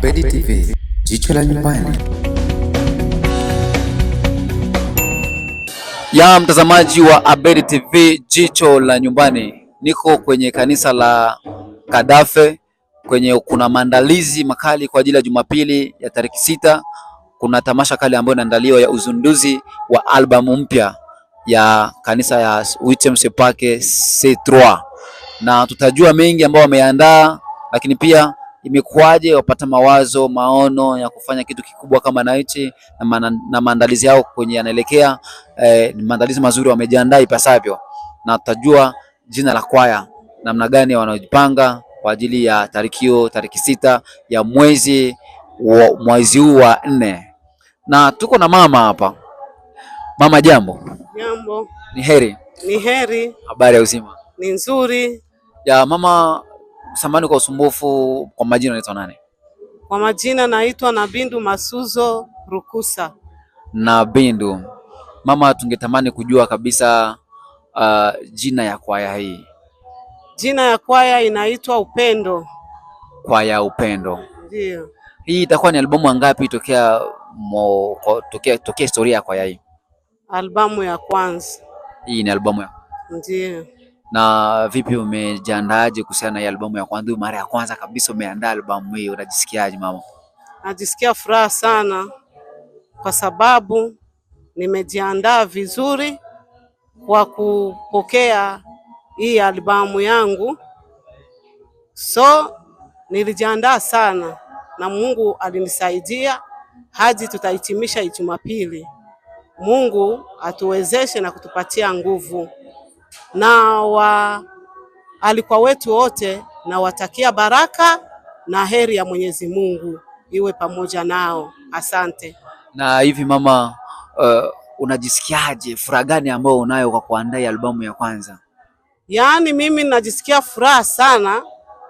Abedi TV, jicho la nyumbani. Ya mtazamaji wa Abedi TV, jicho la nyumbani. Niko kwenye kanisa la Kadafe kwenye kuna maandalizi makali kwa ajili ya Jumapili ya tarehe 6. Kuna tamasha kali ambayo inaandaliwa ya uzinduzi wa albamu mpya ya kanisa ya UTMC Pake C3, na tutajua mengi ambao wameandaa, lakini pia imekuwaje wapata mawazo maono ya kufanya kitu kikubwa kama na hichi, na maandalizi yao kwenye yanaelekea maandalizi mazuri, wamejiandaa ipasavyo, na tutajua jina la kwaya namna gani wanajipanga kwa ajili ya tarehe 6 ya mwezi huu wa 4. Na tuko na mama hapa. Mama, jambo. Jambo. Ni heri. Ni heri. Habari ya uzima? Ni nzuri. Ya mama, samahani kwa usumbufu, kwa majina unaitwa nani? Kwa majina naitwa Nabindu Masuzo Rukusa. Nabindu. Mama, tungetamani kujua kabisa jina ya kwaya hii. Jina ya kwaya inaitwa Upendo. Kwaya Upendo. Ndio. Hii itakuwa ni albamu ngapi tokea historia ya kwaya hii? Albamu ya kwanza. Hii ni albamu ya. Ndio. Na vipi, umejiandaaje kuhusiana na albamu ya kwanza? Mara ya kwanza kabisa umeandaa albamu hii, unajisikiaje mama? Najisikia furaha sana kwa sababu nimejiandaa vizuri kwa kupokea hii albamu yangu. So nilijiandaa sana na Mungu alinisaidia hadi tutahitimisha Jumapili. Mungu atuwezeshe na kutupatia nguvu. Na alikuwa wetu wote na watakia baraka na heri ya Mwenyezi Mungu iwe pamoja nao. Asante. Na hivi mama, unajisikiaje? Furaha gani ambayo unayo kwa kuandaa albamu ya kwanza? Yaani mimi najisikia furaha sana.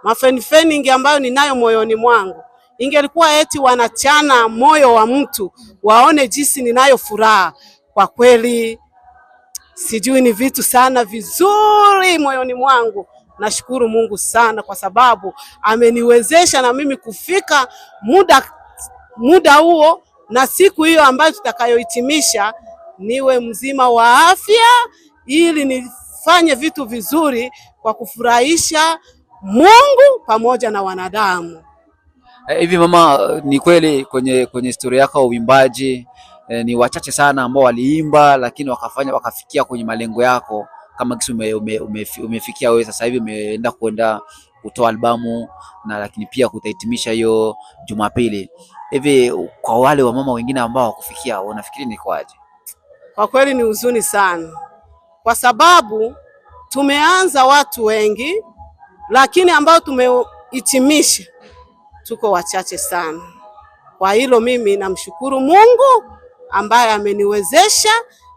Mafenifeningi ambayo ninayo moyoni mwangu, ingelikuwa eti wanachana moyo wa mtu waone jinsi ninayo furaha. Kwa kweli sijui, ni vitu sana vizuri moyoni mwangu. Nashukuru Mungu sana kwa sababu ameniwezesha na mimi kufika muda huo na siku hiyo ambayo tutakayohitimisha niwe mzima wa afya, ili nifanye vitu vizuri kwa kufurahisha Mungu pamoja na wanadamu. Hivi mama, ni kweli kwenye historia yako ya uimbaji ni wachache sana ambao waliimba lakini wakafikia kwenye malengo yako kama kisi umefikia wewe sasa hivi, umeenda kutoa albamu na lakini pia kutahitimisha hiyo Jumapili. Hivi kwa wale wa mama wengine ambao hawakufikia, unafikiri ni kwaje? Kwa kweli ni huzuni sana kwa sababu tumeanza watu wengi lakini ambao tumehitimisha tuko wachache sana. Kwa hilo mimi namshukuru Mungu ambaye ameniwezesha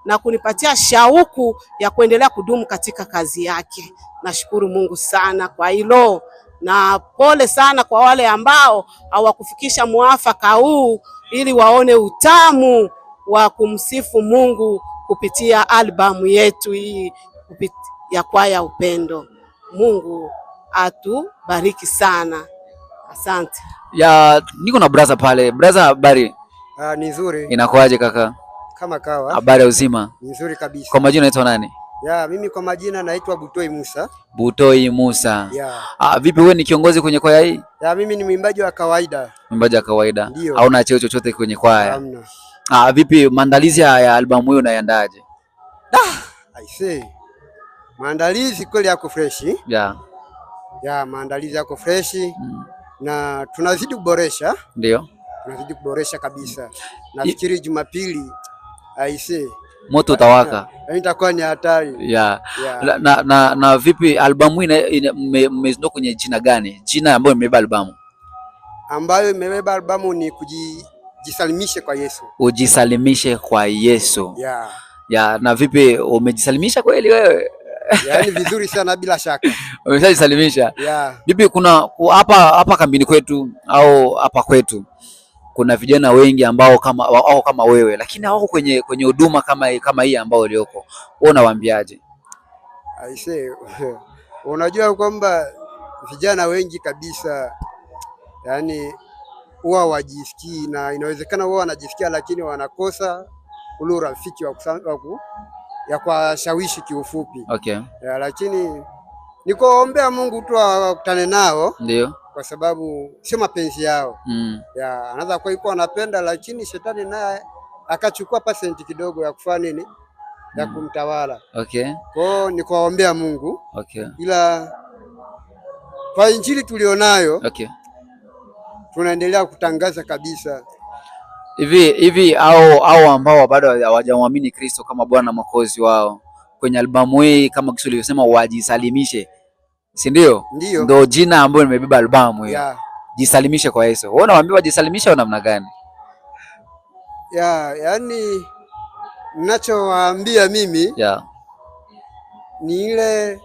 na kunipatia shauku ya kuendelea kudumu katika kazi yake. Nashukuru Mungu sana kwa hilo, na pole sana kwa wale ambao hawakufikisha mwafaka huu ili waone utamu wa kumsifu Mungu kupitia albamu yetu hii ya kwaya Upendo. Mungu atubariki sana. Asante. Ya niko na brother pale. Brother, habari? Ni nzuri. Inakuaje kaka? Kama kawa. Habari ya uzima? Nzuri kabisa. Kwa majina unaitwa nani? Ya, mimi kwa majina naitwa Butoi Musa. Butoi Musa. Ya. Vipi wewe ni kiongozi kwenye kwaya hii? Ya, mimi ni mwimbaji wa kawaida. Mwimbaji wa kawaida. Hauna cheo chochote kwenye kwaya? Hamna. Vipi maandalizi ya albamu hiyo unayandaje? I say. Maandalizi kweli yako fresh. Ya, maandalizi yako fresh. Na tunazidi kuboresha. Ndio. Tunazidi kuboresha kabisa. Nafikiri Jumapili aise moto utawaka. Itakuwa ni hatari. Na vipi albamu hii mmezindua kwenye jina gani? Jina ambayo imebeba albamu. Ambayo imebeba albamu ni kujisalimishe kwa Yesu. Ujisalimishe kwa Yesu. Na vipi, umejisalimisha kweli wewe? Yaani vizuri sana bila shaka. Umeshajisalimisha? Bibi, kuna hapa kambini kwetu au hapa kwetu kuna vijana wengi ambao kama wewe lakini hawako kwenye huduma kama hii ambao ulioko. Wewe unawaambiaje? Aisee, unajua kwamba vijana wengi kabisa yani huwa wajisikii, na inawezekana huwa wanajisikia lakini wanakosa ule urafiki ya kuwashawishi kiufupi. Okay. Ya, lakini nikuombea Mungu tu akutane nao. Ndio. Kwa sababu sio mapenzi yao. Ya, anaweza kuwa iko anapenda lakini shetani naye akachukua pasenti kidogo ya kufanya nini? Ya kumtawala. Okay. Kwa hiyo nikuombea Mungu. Okay. Ila kwa injili tulionayo, okay, tunaendelea kutangaza kabisa. Hivi au ambao bado hawajamwamini Kristo kama Bwana na Mwokozi wao, kwenye albamu hii kama Kiswahili ulivyosema wajisalimishe, si ndio? Ndio jina ambalo nimebeba albamu hii. Yeah. Jisalimishe kwa Yesu. Wewe unawaambia wajisalimishe au namna gani? Yaani ninachowaambia mimi ni ile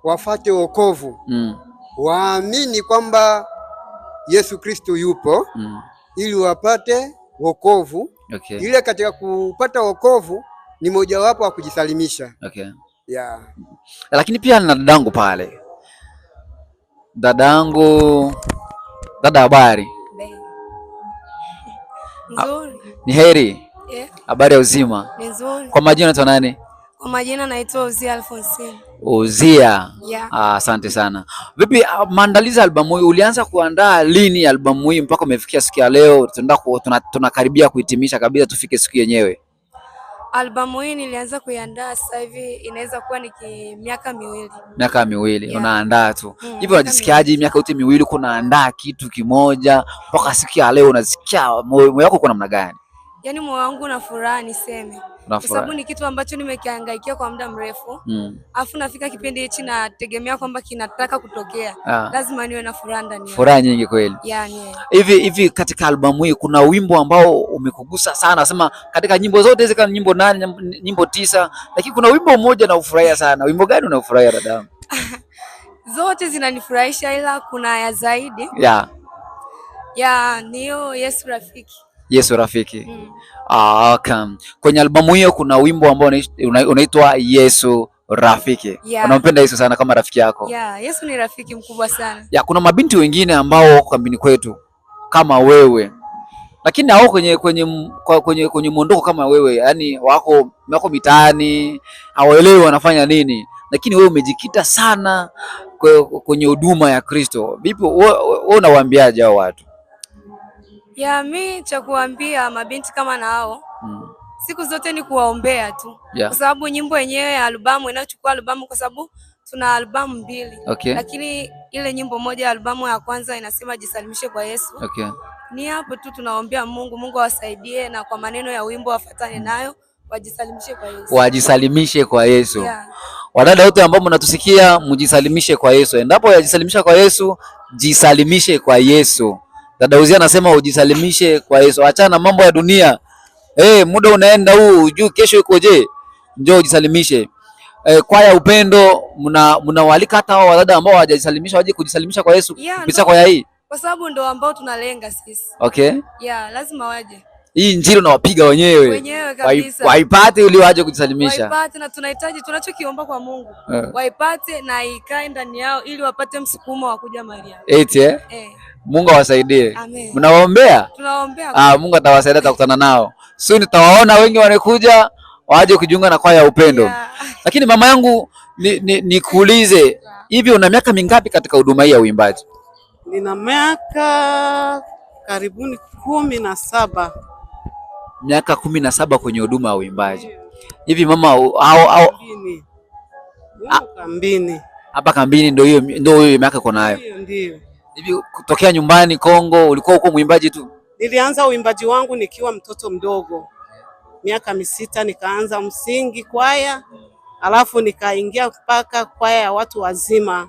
wafate wokovu. Waamini kwamba Yesu Kristo yupo ili wapate wokovu. Okay. Ile katika kupata wokovu ni mojawapo wa kujisalimisha. Okay. Yeah. Lakini pia na dadangu pale. Dada, habari? Nzuri. Ni heri? Yeah. Habari ya uzima? Ni nzuri. Kwa majina unaitwa nani? Kwa majina naitwa Uzia Alphonsine. Uzia. Yeah. Asante sana. Vipi maandalizi ya albamu hii, ulianza kuandaa lini albamu hii mpaka umefikia siku ya leo? Tunakaribia kuhitimisha kabisa tufike siku yenyewe. Albamu hii nilianza kuiandaa sasa hivi inaweza kuwa ni miaka miwili. Miaka miwili. Yeah. Unaandaa tu. Hivi unajisikiaje miaka yote miwili kunaandaa kitu kimoja mpaka siku ya leo, unasikia moyo wako uko namna gani? Yaani moyo wangu una furaha niseme. Kwa sababu ni kitu ambacho nimekihangaikia kwa muda mrefu. Alafu nafika kipindi hichi nategemea kwamba kinataka kutokea. Lazima niwe na furaha ndani. Furaha nyingi kweli. Yani. Hivi katika albamu hii kuna wimbo ambao umekugusa sana? Nasema katika nyimbo zote hizo, kana nyimbo 8, nyimbo 9, lakini kuna wimbo mmoja na ufurahia sana. Wimbo gani unaufurahia dada? Zote zinanifurahisha ila kuna ya zaidi. Niyo Yesu Rafiki. Yesu Rafiki. Okay. Kwenye albamu hiyo kuna wimbo ambao unaitwa Yesu Rafiki. Unampenda Yesu sana kama rafiki yako? Yesu ni rafiki mkubwa sana. Kuna mabinti wengine ambao wako kambini kwetu kama wewe, lakini hao kwenye muondoko kama wewe, yani wako mitaani, hawaelewi wanafanya nini, lakini wewe umejikita sana kwenye huduma ya Kristo. Vipi wewe unawaambiaje hao watu? Mi cha kuambia mabinti kama na hao siku zote ni kuwaombea tu. Kwa sababu nyimbo yenyewe ya albamu inayochukua albamu, kwa sababu tuna albamu 2. Okay. Lakini ile nyimbo moja ya albamu ya kwanza inasema jisalimishe kwa Yesu. Okay. Ni hapo tu tunaombea Mungu awasaidie, na kwa maneno ya wimbo wafuatane nayo, wajisalimishe kwa Yesu. Wajisalimishe kwa Yesu. Wadada wote ambao mnatusikia, mjisalimishe kwa Yesu. Endapo yajisalimisha kwa Yesu, jisalimishe kwa Yesu. Dada Uzia anasema ujisalimishe kwa Yesu. Achana na mambo ya dunia. Muda unaenda huu, hujui kesho ikoje. Njoo ujisalimishe. Kwaya Upendo mnawaalika hata hao wadada ambao hawajisalimisha waje kujisalimisha kwa Yesu kupitia kwaya hii. Kwa sababu ndio ambao tunalenga sisi. Okay. Lazima waje. Hii injili unawapiga wenyewe kabisa. Waipate ili waje kujisalimisha. Waipate, na tunahitaji tunachokiomba kwa Mungu. Waipate na ikae ndani yao ili wapate msukumo wa kuja mahali hapa. Mungu awasaidie. Amen. Mnawaombea? Tunawaombea. Mungu atawasaidia, atakutana nao. Soon tutawaona wengi wanakuja waje kujiunga na kwaya Upendo. Lakini mama yangu nikuulize, hivi una miaka mingapi katika huduma hii ya uimbaji? Nina miaka karibuni 17. Miaka 17 kwenye huduma ya uimbaji. Hivi mama kambini. Hapa kambini ndio hiyo miaka uko nayo? Ndio. Hivi kutokea nyumbani Kongo ulikuwa uko mwimbaji tu? Nilianza uimbaji wangu nikiwa mtoto mdogo. Miaka 6 nikaanza msingi kwaya, alafu nikaingia mpaka kwaya ya watu wazima.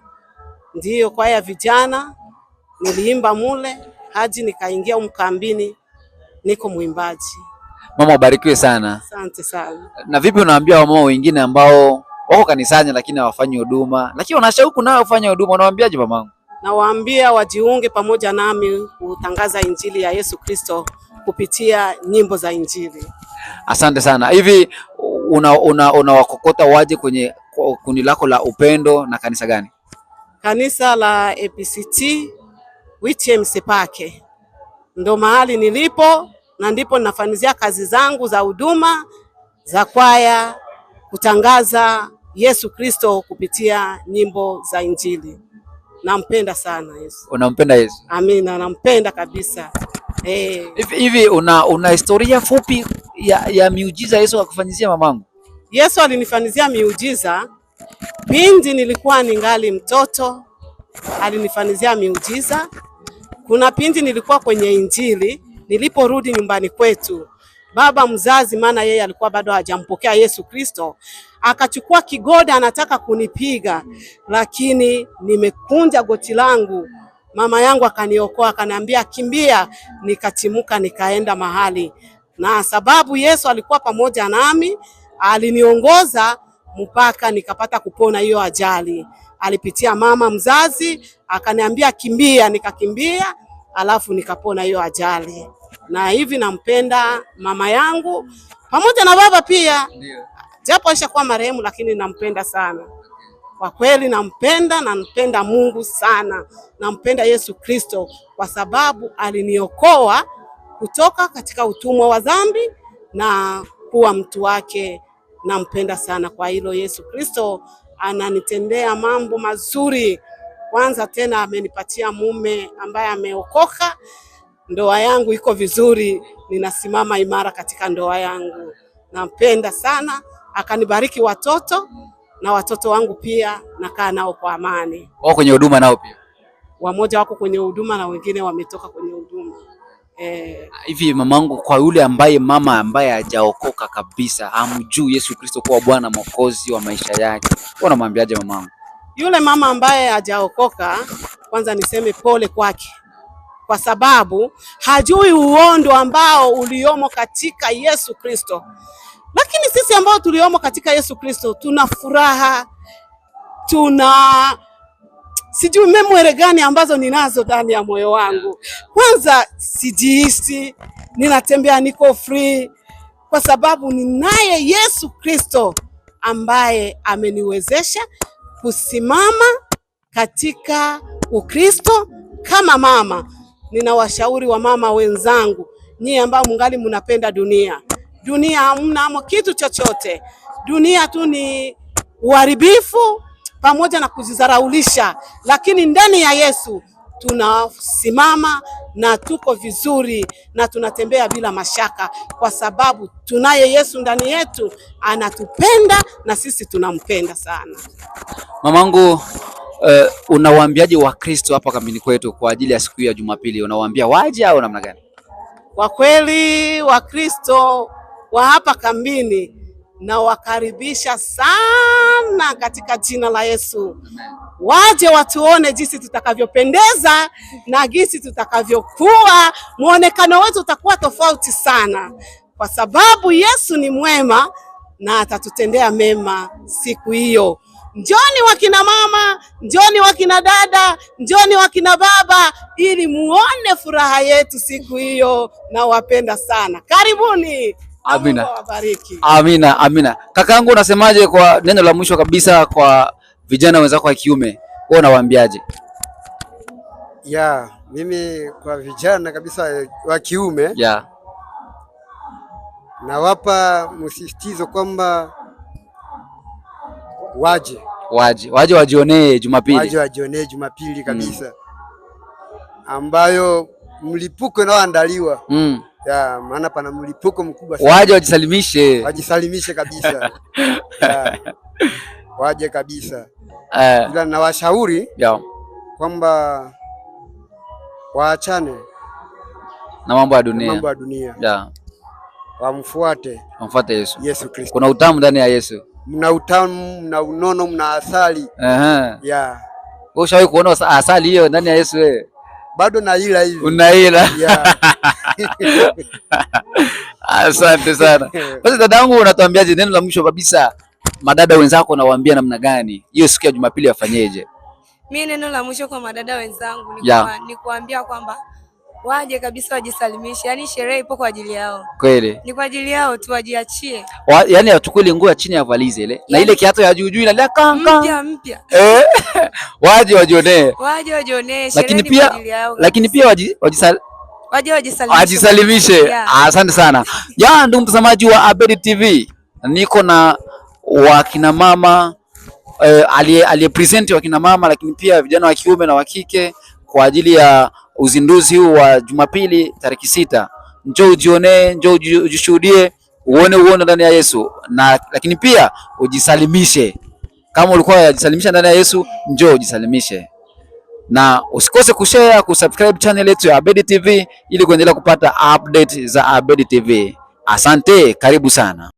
Ndiyo kwaya ya vijana niliimba mule hadi nikaingia mkambini niko mwimbaji. Mama ubarikiwe sana. Asante sana. Na vipi unawaambia wamama wengine ambao wako kanisani lakini hawafanyi huduma, lakini wanashauku nao kufanya huduma, unawaambiaje mamangu? Nawaambia wajiunge pamoja nami kutangaza injili ya Yesu Kristo kupitia nyimbo za injili. Asante sana. Hivi unawakokota waje kwenye kundi lako la Upendo na kanisa gani? Kanisa la APCT WTM Sepake. Ndo mahali nilipo na ndipo ninafanyia kazi zangu za huduma za kwaya, kutangaza Yesu Kristo kupitia nyimbo za Injili. Nampenda sana Yesu. Unampenda Yesu? Amina, nampenda kabisa. Hivi una historia fupi ya miujiza Yesu akufanyizia mamangu? Yesu alinifanyizia miujiza pindi nilikuwa ningali mtoto, alinifanyizia miujiza. Kuna pindi nilikuwa kwenye Injili, niliporudi nyumbani kwetu, baba mzazi, maana yeye alikuwa bado hajampokea Yesu Kristo, akachukua kigoda anataka kunipiga, lakini nimekunja goti langu. Mama yangu akaniokoa, akaniambia kimbia, nikatimuka nikaenda mahali. Na sababu Yesu alikuwa pamoja nami, aliniongoza mpaka nikapata kupona hiyo ajali. Alipitia mama mzazi, akaniambia kimbia, nikakimbia, alafu nikapona hiyo ajali. Na hivi nampenda mama yangu pamoja na baba pia. Japo alishakuwa marehemu, lakini nampenda sana. Kwa kweli nampenda, na nampenda Mungu sana. Nampenda Yesu Kristo kwa sababu aliniokoa kutoka katika utumwa wa dhambi na kuwa mtu wake. Nampenda sana kwa hilo. Yesu Kristo ananitendea mambo mazuri. Kwanza tena amenipatia mume ambaye ameokoka. Ndoa yangu iko vizuri, ninasimama imara katika ndoa yangu. Nampenda sana. Akanibariki watoto, na watoto wangu pia nakaa nao kwa amani. Wako kwenye huduma nao pia? Wamoja wako kwenye huduma na wengine wametoka kwenye huduma. Hivi mamangu, kwa yule mama ambaye hajaokoka kabisa, hamjui Yesu Kristo kuwa Bwana Mwokozi wa maisha yake, unamwambiaje mamangu? Yule mama ambaye hajaokoka, kwanza niseme pole kwake, kwa sababu hajui uondo ambao uliomo katika Yesu Kristo. Lakini sisi ambao tuliomo katika Yesu Kristo tuna furaha, sijui memory gani ambazo ninazo ndani ya moyo wangu. Kwanza sijihisi ninatembea niko free, kwa sababu ninaye Yesu Kristo ambaye ameniwezesha kusimama katika Ukristo kama mama. Ninawashauri wa mama wenzangu, nyie ambao mungali mnapenda dunia. Dunia hamna kitu chochote. Dunia tu ni uharibifu pamoja na kujizaraulisha, lakini ndani ya Yesu tunasimama na tuko vizuri na tunatembea bila mashaka, kwa sababu tunaye Yesu ndani yetu, anatupenda na sisi tunampenda sana. Mamangu, unawaambiaje Wakristo hapa kambini kwetu kwa ajili ya siku ya Jumapili? Unawaambia waje au namna gani? Kwa kweli Wakristo wa hapa kambini na wakaribisha sana katika jina la Yesu. Waje watuone jinsi tutakavyopendeza na jinsi tutakavyokuwa. Muonekano wetu utakuwa tofauti sana, kwa sababu Yesu ni mwema na atatutendea mema siku hiyo. Njoni wakina mama, njoni wakina dada, njoni wakina baba, ili muone furaha yetu siku hiyo. Na wapenda sana. Karibuni. Amina. Amina. Amina. Kakaangu, unasemaje kwa neno la mwisho kabisa kwa vijana wenzako wa kiume? Wewe unawaambiaje? Mimi kwa vijana kabisa wa kiume, nawapa msisitizo kwamba waje wajionee Jumapili. Waje wajionee Jumapili kabisa. Ambayo mlipuko unaoandaliwa. Maana pana mlipuko mkubwa sana. Waje wajisalimishe kabisa. Waje kabisa. Ila nawashauri kwamba waachane na mambo ya dunia. Wamfuate Yesu Kristo. Kuna utamu ndani ya Yesu. Mna utamu, mna unono, mna asali. Wewe ushawahi kuona asali hiyo ndani ya Yesu wewe? Bado na ila hivi. Unaila. Asante sana. Basi dadangu, unatuambiaje neno la mwisho kabisa? Madada wenzako unawaambia namna gani hiyo siku ya Jumapili afanyeje? Mimi neno la mwisho kwa madada wenzangu ni kuambia kwamba waje kabisa wajisalimishe. Yaani sherehe ipo kwa ajili yao. Kweli. Ni kwa ajili yao tu, wajiachie. Yaani wachukue ile nguo ya chini ya valize ile. Na ile kiatu ya juu juu ile mpya. Waje wajionee. Waje wajionee. Lakini pia wajisalimishe. Asante sana. Ndugu mtazamaji wa Abedi TV, niko na wakina mama aliyepresent wakina mama, lakini pia vijana wa kiume na wa kike kwa ajili ya uzinduzi huu wa Jumapili tarehe 6. Njoo ujionee, njoo ujishuhudie, uone ndani ya Yesu, lakini pia ujisalimishe. Kama ulikuwa unajisalimisha ndani ya Yesu, njoo ujisalimishe. Na usikose kushare, kusubscribe channel yetu ya Abedi TV ili kuendelea kupata update za Abedi TV. Asante, karibu sana.